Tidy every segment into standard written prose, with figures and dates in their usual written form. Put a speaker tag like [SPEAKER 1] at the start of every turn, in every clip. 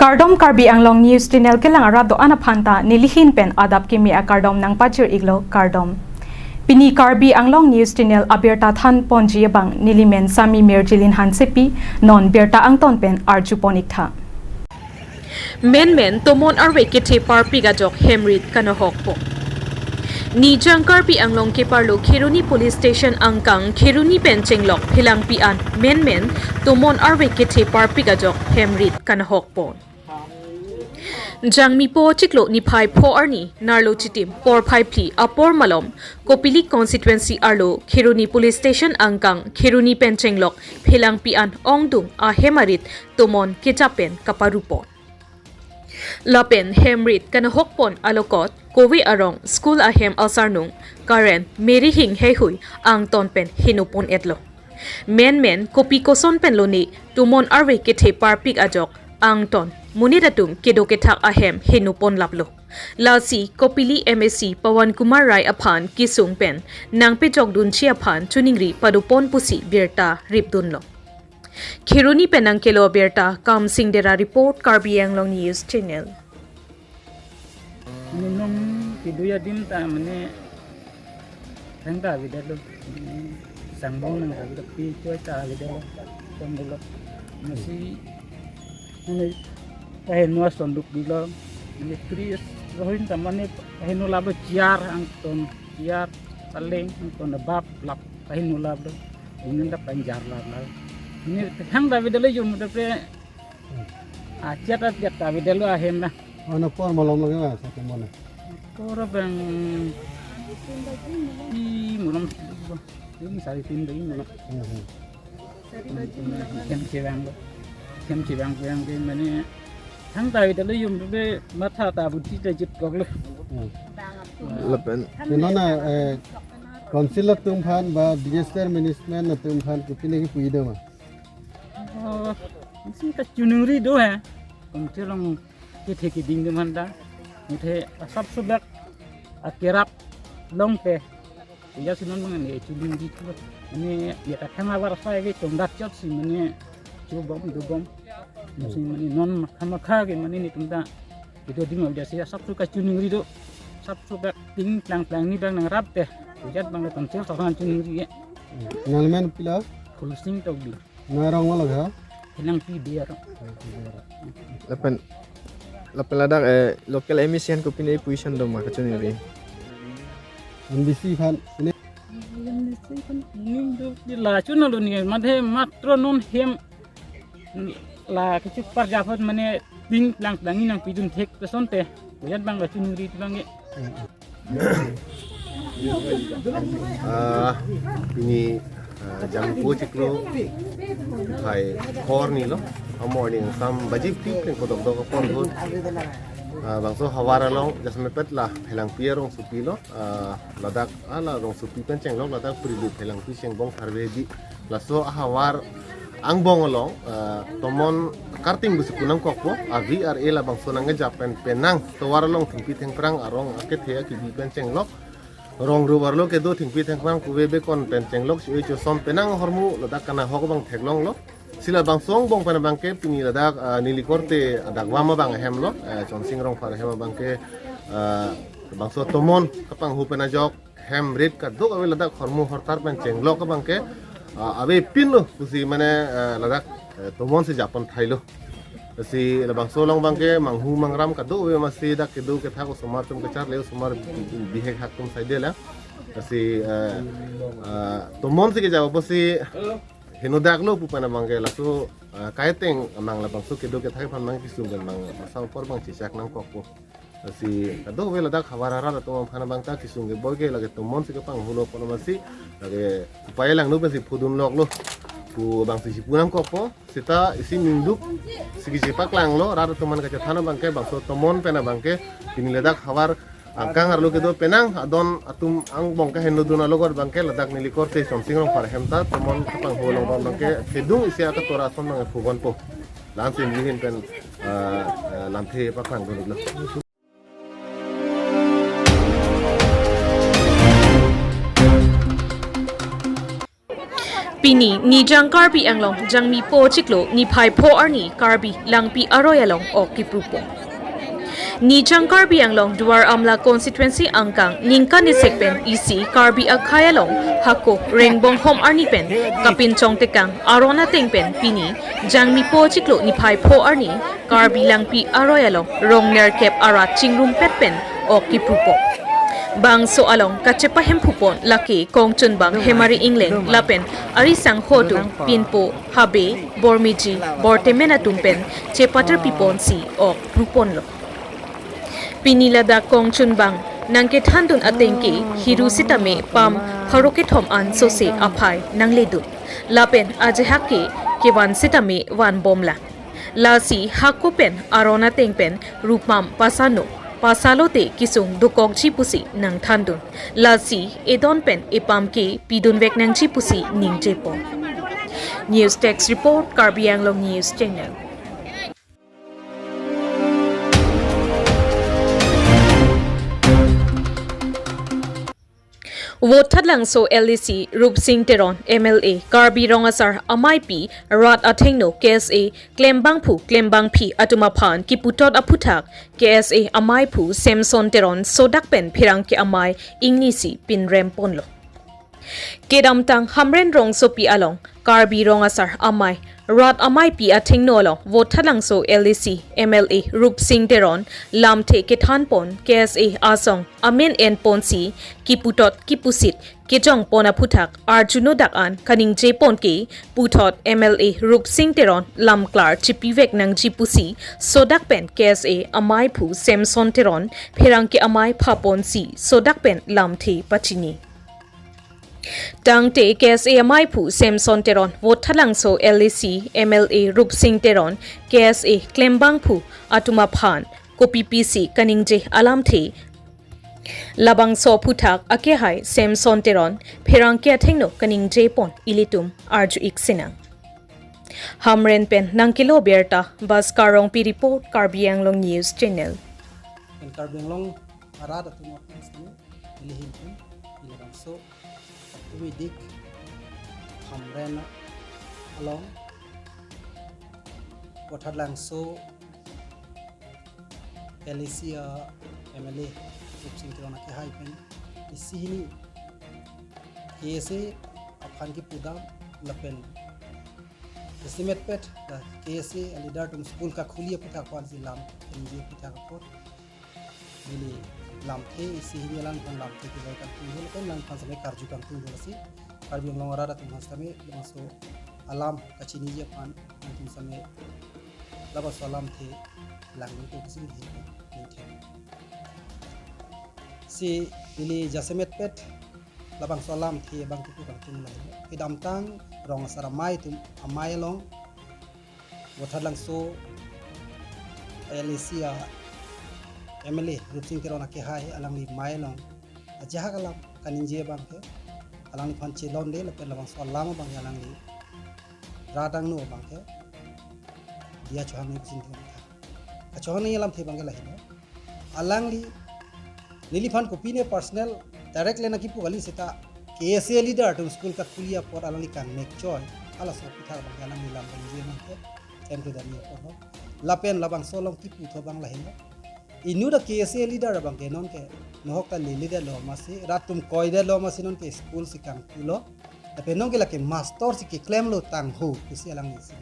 [SPEAKER 1] Kardom Karbi Anglong News Channel ke lang arado anaphanta nilihin pen adap kimi a Kardom nang pachir iglo Kardom. Pini Karbi Anglong News Channel abirta than ponji bang nilimen sami merjilin hansepi non birta angton pen arjuponik tha.
[SPEAKER 2] Men Tomon arwe ke Thepo pigajok hemrit kanohok po. Nijang Karbi Anglong ke parlo Keru Police Station angkang Keru Penchenglok Langpi an men Tomon arwe ke Thepo pigajok hemrit kanohok po. Jangmi po chiklo ni phai pho arni narlo chitim por phai pli apor malom Kopili constituency arlo Keru Police Station angkang Keru Penchenglok Langpi an ongdung a hemarit Tomon kechapen kaparupon. Lapen hemrit kanahok pon alokot kowi arong school ahem alsarnung karen meri hing hehui ang ton pen hinupon etlo men kopi koson pen loni Tomon arwe ke Thepo pik ajok ang ton muniratum kedo kethak ahem hinupon laplo lasi kopili MSc Pawan Kumar Rai aphan kisung pen nang pejok dun chi aphan chuningri padupon pusi birta ripdun lo Keru penang kelo berta kam sing dera report Karbi Anglong News Channel.
[SPEAKER 3] Nung kiduya din ta mane tangta vidalo sangbong nang kada pi choy ta vidalo tondolo masi mane kaheno sonduk dilo mane kris rohin ta mane kaheno labo ciar angton ciar saleng angton bab lap kaheno labo dinin ta panjar labo ini hang David dulu jum dapre aciat David dulu ahem na
[SPEAKER 4] ano por malom lagi mas sa Tomon
[SPEAKER 3] por bang I mulam ini sari tin dai mulam kem Kevang yang ke mane hang David dulu jum dapre matha ta buti ta jit gok lu
[SPEAKER 4] lepen nó na council tumpan ba disaster management na tumpan kupine ki puido ma
[SPEAKER 3] sih tak cunuri do ya, kalau long kita kiding dengan dah, kita asap sebab akhirat long teh, ya sih non mengenai cunuri tu, ini ya tak kena warsa lagi congdat cot sih mengenai cubom dubom, masih mengenai non makha ke mengenai ni tunda, itu di mana biasa asap tu cunuri do, asap sebab ting plang ni bang nang rap teh, jadi bang lepas tu soalan cunuri ya,
[SPEAKER 4] ngalmen pila
[SPEAKER 3] full sing tau bi.
[SPEAKER 4] ngarong wala ga
[SPEAKER 3] Langpi biar.
[SPEAKER 5] Lapan ladak local emission ko pinay position do makachuni ri.
[SPEAKER 4] ambisi fan ini
[SPEAKER 3] Ning do la chuna do ni madhe matro non hem la kichu par jafat mane ting lang langi nang pidun thek pesonte yat bang la chunu ri bang
[SPEAKER 6] ini jam pucik lo hai kor ni lo morning sam bajib tip len kodok dok kor gon bangso hawara long jasme pet lah helang pierong supi lo ladak ala rong supi penceng lo ladak prilu helang pi seng bong harvedi laso hawar ang bong long Tomon karting busikunang kokpo avi ar ela bangso nang japen penang tawara long tingpi teng perang arong aket hea ki bi penceng lo rong rubar lo ke do thingpi thengpang kubebe kon penceng lok si cho som penang hormu ladak kana hok bang theglong lo sila bang song bong pana bang ke pini ladak nilikorte adak wama bang hem lo chonsing rong par hem bang ke bang so Tomon kapang hu pena jok hem red ka do ave ladak hormu hortar penceng lok bang ke ave pin lo kusi mane ladak Tomon se Japan thailo si labang solong bangke manghu mangram kado we masih dak kedu ke thako somar tum ke char leo somar bihek hak tum saide la si Tomon si ke jawab si henodak lo pupana bangke lasu kaiteng amang labang so kedu ke thai pan mang kisung gan mang asal por bang cisak nang kokpo si kado we ladak hawarara to phana bangta kisung ge boge lage Tomon si ke pang hulo por masih lage upaya lang no si phudun lok lo ku bang si punang kopo sita isi minduk sigi sipak lang lo rara teman kaca thana bangke bangso Tomon pena bangke kini ledak hawar angkang arlo kedo penang adon atum ang bongka hendo duna logor bangke ledak nilikor te somsing rong parhemta Tomon kapang holong bangke kedung isi aka torason mang fugon po lansin lihin pen lampe pakang dulu lo
[SPEAKER 2] Pini ni jang Karbi Anglong jang mi po chiklo ni phai pho arni Karbi Langpi aroyalong o Kepru po. Ni jang Karbi Anglong duar amla constituency angkang ningka ni sekpen isi Karbi akhayalong hako rengbong hom arni pen kapin chong tekang arona tengpen pini jang mi po chiklo ni phai pho arni Karbi Langpi aroyalong rong ner kep arat chingrum pet pen o Kepru po. Bang so along kachepa hempupon laki kong chun bang hemari England lapen arisang hodu pinpo habe bormiji bortemena tumpen chepater pipon si o rupon lo pinilada kong chun bang nangke thandun atengke hiru sitame pam haroke thom an so se aphai nangledu lapen aje hakke kewan sitame wan bomla lasi hakopen arona tengpen rupam pasano Pasalote kisung dukok chipusi nang thandun. Lasi edon pen ipam ke pidun vek nang chipusi ning jepo. News Text Report, Karbi Anglong News Channel. Votat lang so LDC Rup Singh Teron MLA Karbi Rongasar Amaipi Rat Athengno KSA Klembang Phi Atumaphan Kiputot Aputhak KSA Amaipu Semson Teron Sodak Pen Phirang Ki Amai Ingnisi Pinrem Ponlo Kedam Tang Hamren Rong Sopi Along Karbi Rongasar Amai Rat Amai Pi Athengno Along Votat lang so LDC MLA Rup Singh Teron Lamte Kethan Pon KSA Asong Amen En Ponsi Kiputot Kipusit Kejong Pona Puthak Arjuno Dakan Kaning J Pon Ke Putot MLA Rup Singh Teron Lam Klar Chipivek Nang Jipusi Sodak Pen KSA Amai Pu Semson Teron Phirang Ki Amai Phapon Si Sodak Pen Lamte Pachini Tangte KSA Amaipu Semson Teron Votat lang so LAC MLA Rup Singh Teron KSA Klembang Phu Atumaphan Kopi PC Kaningje Alamthe Labang so Puthak Akehai Semson Teron Phirang Ki Athengno Kaningje Pon Ilitum Arju Iksinang Hamren Pen Nangkilo Berta Bas Karong Pi Report Karbi Anglong News Channel
[SPEAKER 7] Karbi Anglong arada tumot nastani ilihin pun ilabang so Widik Hamren along Votat lang so Alicia MLA Rup Singh Teron ke hai pen isi hini KSA aphan ki pudam lapen estimate pet KSA alidar tum school ka khuliya puta kwan si lam inje puta ka pot ini lam the isi hini lang kan lam the ki vai kan tinggal kan lang kan sampai karju kan tinggal si Karbi Anglong arada tum hastame langsung alam kacini je pan nanti sampai labas alam the lang ni to kisi ni the si ini jasemet pet labang salam the bang tu kan tum lai idam tang rong saramai tum amai long Votat lang so Alicia MLA Rup Singh Teron ke hai alang ni mai long aja kalam kaninje bang ke alang ni panche lon de lepen labang so lama bang alang ni radang no bang ke dia chohang ni Singh Teron ka chohang ni alam the bang ke lahi alang ni nili fan kopi ne personal direct lena ki pugali seta KSA leader tum school ka kuliya por alang ni kan nek choy ala so pitha bang alang ni lam bang je bang ke temple da ni por lapen labang so long ki pu tho bang lahi inu da KSA leader bang ke non ke nohok ta leader lo masi ratum koide lo masi non ke school si kang pulo tapi non ke la ke master si ke claim lo tang ho isi alang isi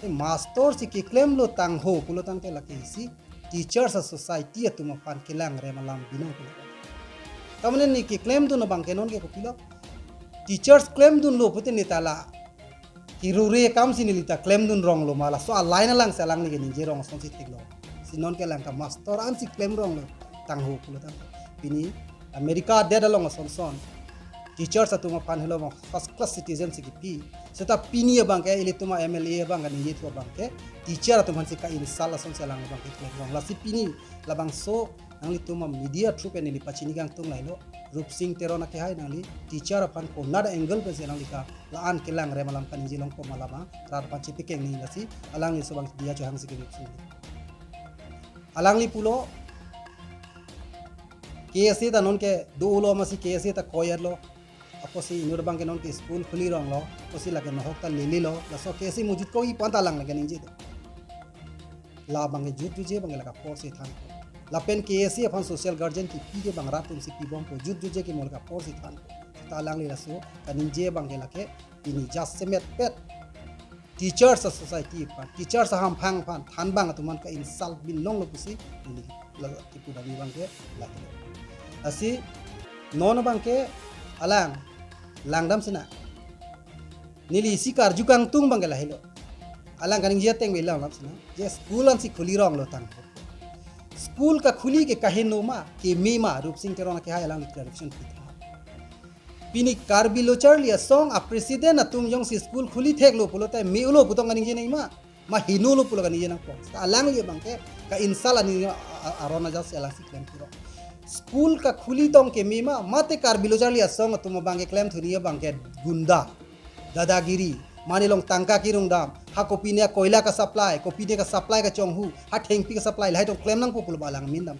[SPEAKER 7] te master si ke claim lo tang ho pulo tang te la ke isi teachers society atuma pan ke lang re malam binong pulo tamne ni ke claim do no bang ke non ke pulo teachers claim dun lo pute ni tala kirure kam si nilita claim dun rong lo mala so line lang sa lang ni ke ninje rong son si tik lo sinon ke lang ka master an si claim rong lo tang ho pulo tang pini America de dalong son teachers atuma pan hello first class citizen si pi seta pini bang ke ile tuma MLA bang kan ye to bang ke teacher atuma si ka in sala son selang bang ke claim rong la si pini la bang so nang li tuma media through pe ni pachini gang tung lai lo Rup Singh Teron ke hai nang li teacher pan ko nada angle pe selang lika la an ke lang re malam kan jilong ko malama rar panchi pe keng ni la si alang ni so bang dia jo hang si ke alang li pulo KSA ta non ke do ulo masi KSA ta koyar lo aposi inur bang kenon ke school khuli rong lo posi la ke no hok ta lili lo la so ke si mujud ko i panta lang la ke ninje la bang ke jut je bang la ka por se than la pen ke si afan social guardian ki pi ke bang ratum si pi bom ko jut je ke mol ka por se than ta lang le la so ka ninje bang ke la ke ini just semet pet teachers society pa teachers ham phang phan than bang atuman ka insult bin long lo pusi ini la ki pu dami bang ke la asi non bang ke alang langdam sina nili sikar jukang tung bang ke la helo alang kaning je teng belang lam sina je school an si khuli rong lo tang school ka khuli ke kahino ma ke me ma rup sing terona ke ha alang correction ki pini karbi lo charli song a president atum yong si school khuli thek lo pulo ta me ulo putong kaning je nei ma hinu lo pulo kaning je nang po alang li bang ke ka insala ni arona jas alang si claim puro school ka khuli tong ke mima mate karbi lo charli song atum bang ke claim thuri bang ke gunda dadagiri mani long tangka kirung dam ha kopi ne koila ka supply ka chonghu ha thengpi ka supply lai tong claim nang po pulo balang min dam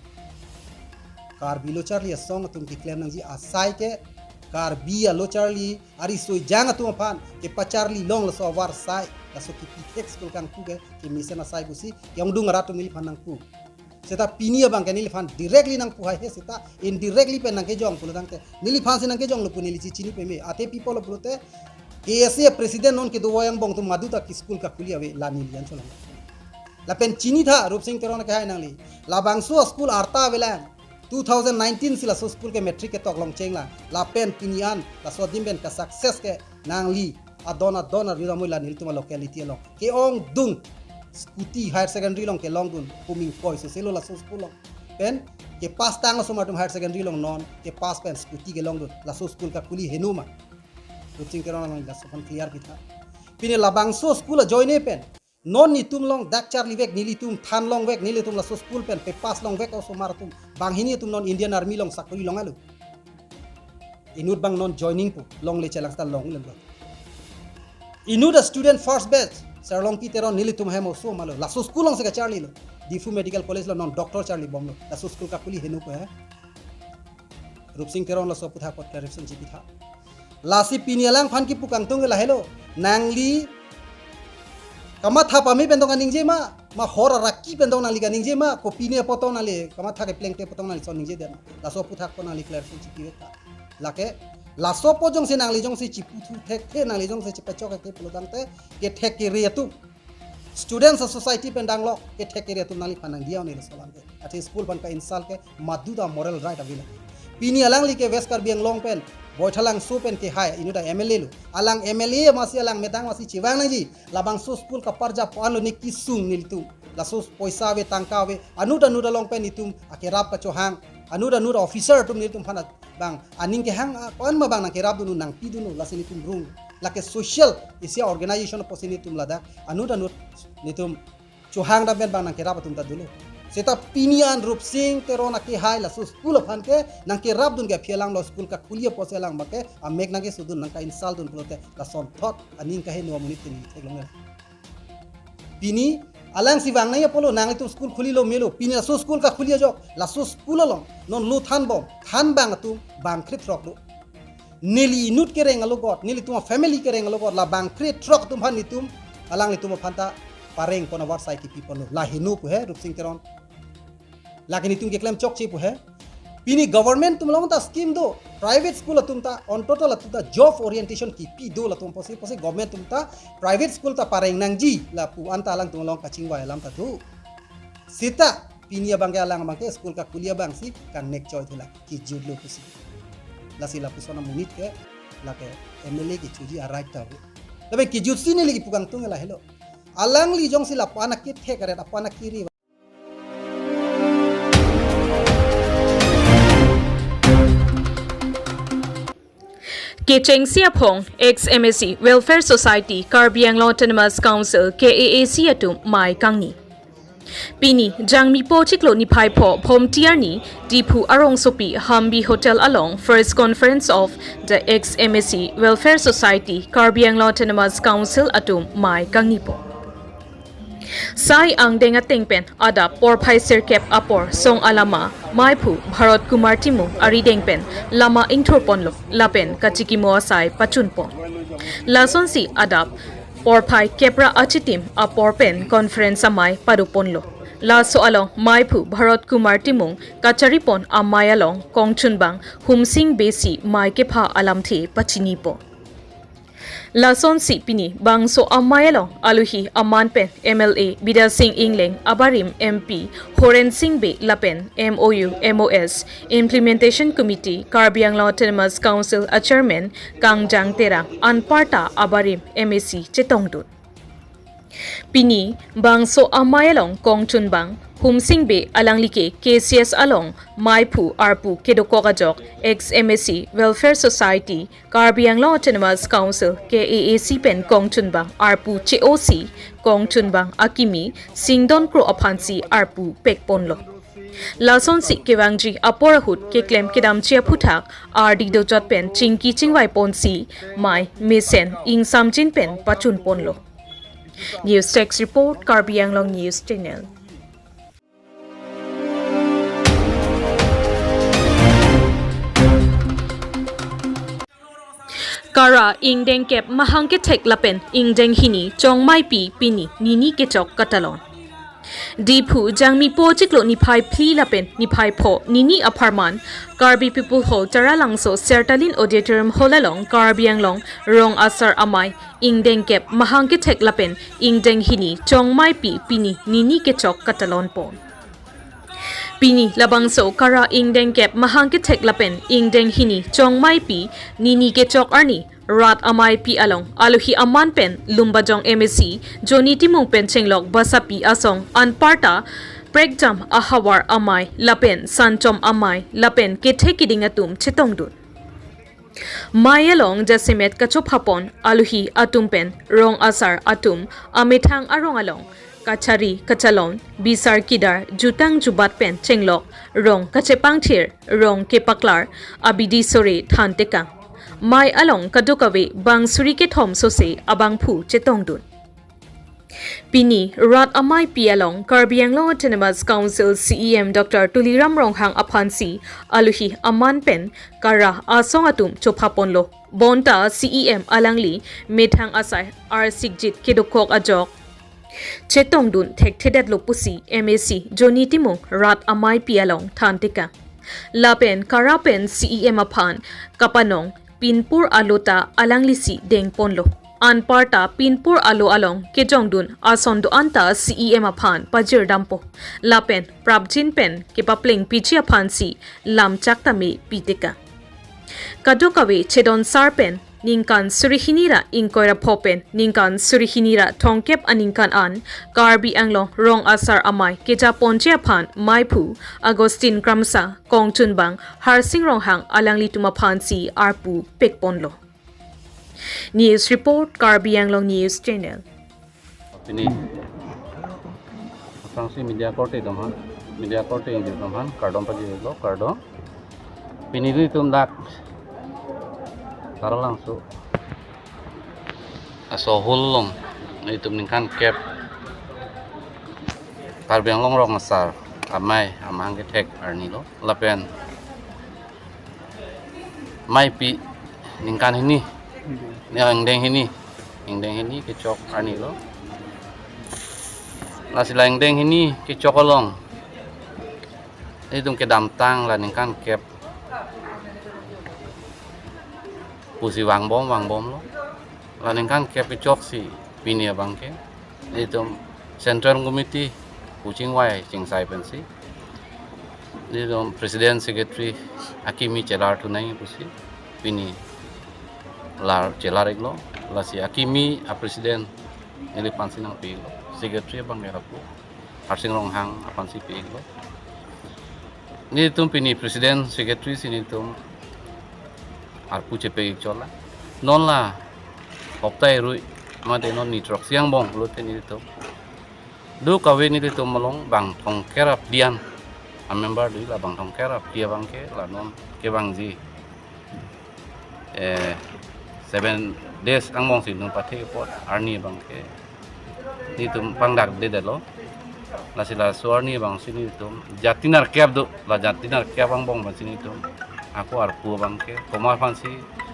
[SPEAKER 7] karbi lo charli song atum ki claim nang ji asai ke Karbi lo charli ari soi jang atu pan ke pacharli long lo so war sai la so ki tex kul kang ku ke misena sai gusi yang dung ratu mili panang ku seta pini bang ke nili fan directly nang pu hai seta indirectly pe nang ke jong pulu dang te nili fan nang ke jong lo pu nili chini pe me ate people lo pulote ke ese president non ke do wayang bong tu maduta ki school ka khuli ave la nili yan chola la pen chini tha rup sing terona ke hai nang li la bangso school arta velang 2019 sila so school ke metric ke tok long cheng la pen pinian la so dim ben ka success ke nang li adona rira moi la nil tuma locality long ke ong dung scooty higher secondary long ke long dun puming koi so selo la so school long pen ke pas tang so matum higher secondary long non ke pas pen scooty ke long dun la so school ka kuli henuma ruching ke rona la so fan clear kita pini la bang so school join e pen non ni tum long dak charli vek nili tum than long vek nili tum la so school pen pe pas long vek so mar tum bang hini tum non Indian Army long sakuri long alu inut bang non joining pu long le chelang sta long len inut a student first batch sir long pi teron nili tum hemo so malo la so school long se ka charli lo difu medical college lo non doctor charli bom lo la so school ka kuli henu ko hai rup sing teron la so putha pot correction ji pitha la si pinialang phan ki pukang tung la hello nangli kama tha pami pendong aning je ma hora rakki pendong nali ganing je ma kopi ne potong nali kama tha ke pleng te potong nali so ning je den la so puthak ko nali clear sin chipi ta la ke la so po jong se nangli jong se chipu thu thek the nangli jong se chipa chok ke pulodang te ke thek ke re tu students society pendang lo ke thek ke re tu nali phanang dia ni so lang ke ati school ban ka insal ke maduda moral right avila pini alang li ke west Karbi Anglong pen boithalang so pen ke hai inuta MLA lu alang MLA masi alang medang masi chiwang nang ji labang so school ka parja pano ni kisung niltu la so poisa ve tangka ve anuda long pen itum akerap ka chohang anuda officer tum nitum phana bang aning ke hang pan ma bang na kerap dunu nang pi dunu la sini tum rung la ke social isia organization posini tum lada anuda nitum chohang da ben bang na kerap tum ta dulu seta pinian rup sing terona ke hai la so school phan ke nang ke rap dun ke phelang lo school ka khulia poselang ma ke a mek na ke sudun nang ka insal dun pulote la son thot aning ka he no munit ni theglong pini alang si wang na polo nang tu school khuli lo melo pini la so school ka khulia jok la so school lo non lu than bom than bang tu bang khrit rok do nili nut ke reng lo got nili tu family ke reng lo got la bang khrit rok tu phan ni tum alang ni tu phanta pareng kona war sai ki people la hinu pu he rup sing teron lakini tum ke claim chok chi pu he pini government tum long ta scheme do private school tum ta on total tum ta job orientation ki pi do la tum posi government tum ta private school ta pareng nang ji la pu anta lang tum long ka chingwa lam ta du sita pini abang ke alang bang ke school ka kulia bang si kan nek choy thila ki judlo pusi la si la pusona munit ke la ke MLA ki chuji a right ta labe ki jud sini lagi pukang tung la hello alang li jong sila panak kit he kare panak kiri
[SPEAKER 2] Kecheng Siapong, ex-MSC Welfare Society, Karbi Anglong Autonomous Council, KAAC atum Mai Kangni. Pini, Jangmi Po Chiklo ni Pai Po, Pom Tiarni, Dipu Arong Sopi, Hambi Hotel Along, first conference of the ex-MSC Welfare Society, Karbi Anglong Autonomous Council atum Mai Kangni Po. Sai ang denga tengpen ada por phai sirkep apor song alama maipu Bharat Kumar Timu ari dengpen lama ingthorpon lo lapen kachikimo asai pachunpon lason si adap por phai kepra achitim apor pen conference amai parupon lo laso along maipu Bharat Kumar Timung kacharipon amai along kongchunbang humsing besi mai kepha alamthe pachinipo Lason si pini bangso amayalong aluhi aman pen MLA Bida Singh Ingleng Abarim MP Horen Singh Be Lapen MOU MOS Implementation Committee Karbi Anglong Autonomous Council a Chairman Kangjang Terang Anparta Abarim MAC Chetongdut Pini bangso amayalong kongchunbang Humsing Be alanglike KCS along Maipu Arpu Kedokokajok ex-MSC Welfare Society Karbi Anglong Autonomous Council KAAC Pen Kongchunbang Arpu COC Kongchunbang Akimi Singdon Kro Aphansi Arpu Pekponlo Lason si Kevangji Aporahut Keklem Kedam Chia Puthak RD Dojot Pen Chingki Chingwai Ponsi Mai Mesen Ing Samjin Pen Pachun Ponlo News Text Report Karbi Anglong News Channel Karaa ingdeng kep mahangke tek lapen ingdeng hini chong mai pi pini nini ke chok katalon. Dipu jangmi po chiklo ni phai pli lapen ni phai pho nini aparman Karbi People Hall Taralangso Sertalin Auditorium Holalong Karbi Anglong rong asar amai ingdeng kep mahangke tek lapen ingdeng hini chong mai pi pini nini ke chok katalon pon. Pini labangso Karaa ingdeng kep mahangke tek lapen ingdeng hini chong mai pi nini ke chok arni rat amai pi along aluhi aman pen lumbajong MSC Joni Timung pen chenglok basapi asong anparta prekjam ahawar amai lapen sanchom amai lapen kethe kidingatum chetongdut Mayalong jasimet kachopapon aluhi atum pen rong asar atum amethang arong along Kachari Kachalon, Bisar Kidar, Jutang Jubat Pen, Chenglok, Rong Kachepang Thir, Rong Kepaklar, Abidi Sore, Than Tekang. Mai Along Kadukawe, Bang Surike Thom Sose, Abang Pu, Chetongdun. Pini, Rat Amai Pi Along, Karbi Anglong Autonomous Council CEM Dr. Tuliram Ronghang Aphansi, Aluhi Aman Pen, Karaa Asong Atum, Chopaponlo, Bonta CEM Alangli, Methang Asai, R. Sigjit Kedokok Ajok, Chetongdun Thek Thedet Lopusi MAC Joni Timung Rat Amai Pialong Thantika Lapen Karapen CEM Aphan Kapanong Pinpur Alota Alanglisi Deng Ponlo Anparta Pinpur Alo Along Kejongdun Asondo Anta CEM Aphan Pajir Dampo Lapen Prabjin Pen Kepapling Pichi Aphansi Lam Chaktame Pitika Kadokawe Chedon Sarpen Ningkan Surihinira Inkoira Popen Ningkan Surihinira Tongkep Aningkan An Karbi Anglong Rong Asar Amai Keja Ponche Aphan Maipu Agustin Kramsa Kongchunbang Harsing Ronghang Alangli Tumaphansi Arpu Pekponlo News Report Karbi Anglong News Channel
[SPEAKER 8] Ini Asangsi media korte domhan media korte yang domhan kardom pajilo kardom pinili tumdak Taralang so aso hulong itu meningkan cap Karbi Anglong rong asar amai amang ketek arni lo lapen mai pi ningkan ini ingdeng ini kecok arni lo nasi ingdeng ini kecok olong itu kedam tang la ningkan cap Pusi wang bom lo, lain kan kepicok si pini abangke, itu Central Committee kucing wai cingsai pensi, itu Presiden Secretary Akimi celar tunai pusi pini lar celar iglo, lasi Akimi a Presiden ini pansi nang pi iglo, Secretary abang kerapu, harsing ronghang apansi pi iglo, ini itu pini Presiden Secretary sini itu Arpu cepe chola non la hoptai rui mate non ni trok siang bong lute ni to do kawe ni to malong bang thong kerap dian a member du la bang thong kerap dia bang ke la non Kevang ji 7 days ang bong sin no pathe pot arni bang ke ni tum pangdak de lo la sila suar ni bang sini tum jatinar kep do la jatinar kep bang bang sini tum aku arpu bang ke komar fansi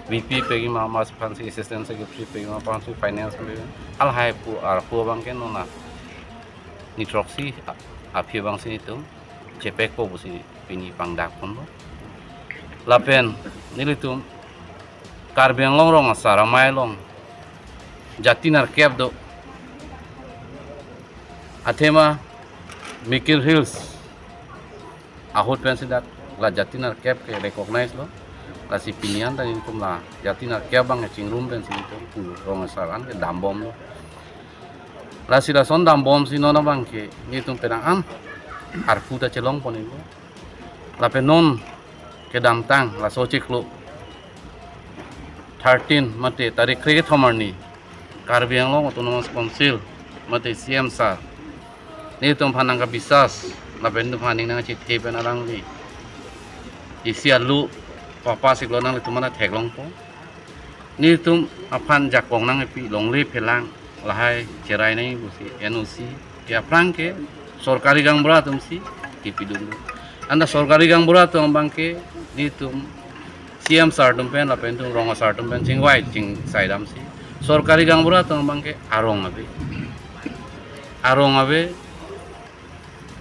[SPEAKER 8] VP pegi ma mas fansi assistant secretary pegi ma fansi finance me al hai pu arpu bang ke nona ni troxy api bang sini tum cepek po busi pini pangdak pon lapen nili tum Karbi Anglong rong asara mai long jatinar kep do Athema Mikir Hills ahut pensidat la jatinar kep ke recognize lo la si pinian tadi tum la jatinar kep bang cingrum pensi itu ku rong asaran ke dambom lo la si la son dambom si nona bang ke ni tum pedang am arfu ta celong pon itu la penon ke damtang la socik lo 13 mate tarik kriket homarni Karbi Anglong Autonomous Council mate CM sar ni tum phanang ka bisas la ben tu phaning nang chi the ben alang li isia lu papa sik lo nang tu mana thek long po ni tum aphan jakong nang pi long le phelang la hai cherai nai bu si NOC ya prang ke sorkari gangbura tum si ki pidung anda sorkari gangbura tum bangke ni tum CM sar tum pen la pen tum rong sar tum pen chingwai ching saidam si sorkari gangbura tum bangke arong abe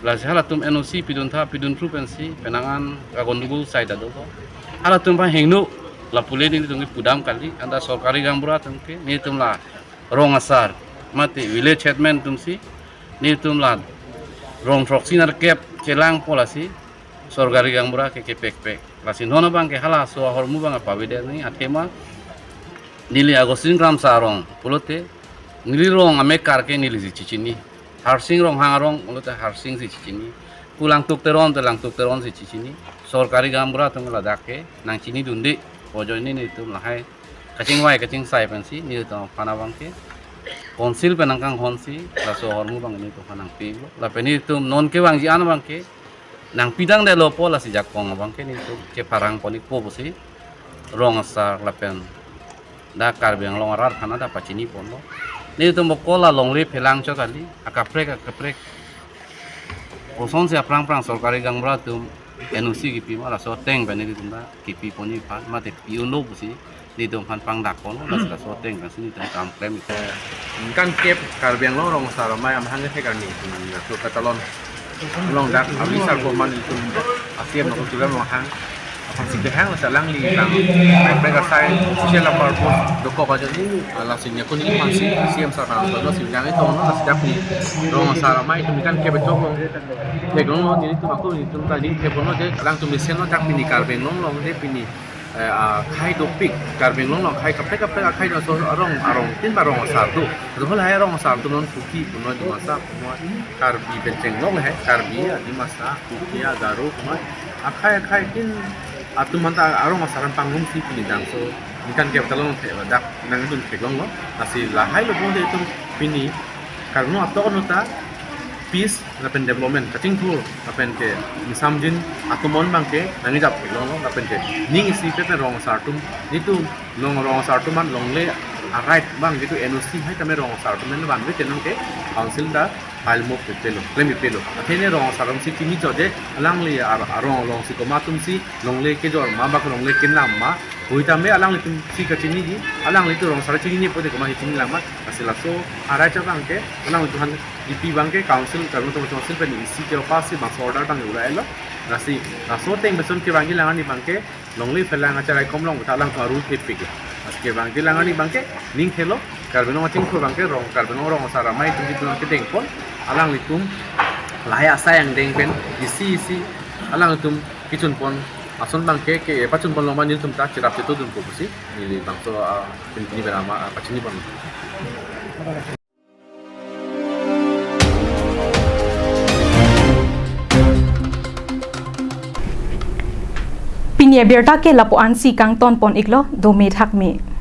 [SPEAKER 8] la hala tum NOC pidun tru pensi penangan kagondugul saida do hala tum pa hengnu la pule ni tum pudam kali anda sorkari gangbura tum ke ni tum la rong asar mati village headman tum si ni tum la rong proxy nar kep celang polasi sorkari gangbura ke pek la sin hono bang ke hala so hormu bang apa beda ni Athema nili Agustin gram sarong pulote nili rong amekar ke nili cicini harsing rong hangarong ulut harsing si cicini pulang tuk teron si cicini sorkari gangbura tum la dake nang cini dundi ojo ini ni tum lahai kacing sai pensi ni tum pana bangke konsil penangkang konsi la so hormu bang ni tum panang pi la peni tum non ke bang ji an bangke nang pidang de lopo la si jakong bangke ni tum ke parang poni po busi rong asar la pen da Karbi Anglong arar khana da pacini pono ni tum bokola longli phelang cho kali akaprek oson se prang sorkari gangbura tum NOC ki pi mala so teng bani tum da ki pi poni pa mate pi uno busi ni tum pan pang dak pono la so teng kan sini tum kam klem
[SPEAKER 5] kan kep Karbi Anglong rong asara mai am hang the ni tu katalon long dak abisar ko man itu asiam no tu long hang apa sih hang la salang li tang mereka sai social purpose doko ba jadi la sinya ko ni masih asiam sarang no sim jang itu no sedap ni rong asara mai tu kan kep to long de long ni tu aku ni tu tadi kep no de lang tu misen no tak pini Karbi Anglong long de pini khai topik Karbi Anglong long khai kapre khai no so arong tin barong asar tu hol hai rong asar tu non kuki no di masa Karbi benceng long hai Karbi di masa kuki agaro kuma akai tin atu manta arong asaran panggung si pini dang so ikan kep talong the dak nang dun peglong no asi la hai lo bonde itu pini karno ato nota peace na pen development cutting tool na pen ke misamjin atumon bangke nangi jap peglong no na pen ke ning isi pe rong sartum itu long rong sartum man longle right bang gitu NOC hai tame rong sartum men bang ke tenong ke council da file mo pelo claim pelo athene rong saram si tini jode alang li arong long si ko matum si longle ke jor ma ba ko longle ken lam ma huita me alang li tum si ka chini ji alang li tu rong sar chini ni pode ko ma hi chini lama asila so ara cha bang ke alang tu han DP bang ke council karno to council pe ni si ke pass si bang order bang ula elo nasi naso teng beson ke bang langan ni bang ke longle felang acha rai kom long ta alang aru ke pe ke aske bang ke langan ni bang ke ning khelo Karbi Anglong ching ko bang ke rong Karbi Anglong rong sara mai tu di ke deng pon alang litum laya sayang deng pen isi alang litum kicun pon ason bang ke pacun pon lomban litum ta cirap itu dun ko busi ni bang so pini berama pacuni pon
[SPEAKER 1] Pinia berta ke lapuan si kang ton pon iklo do me thak me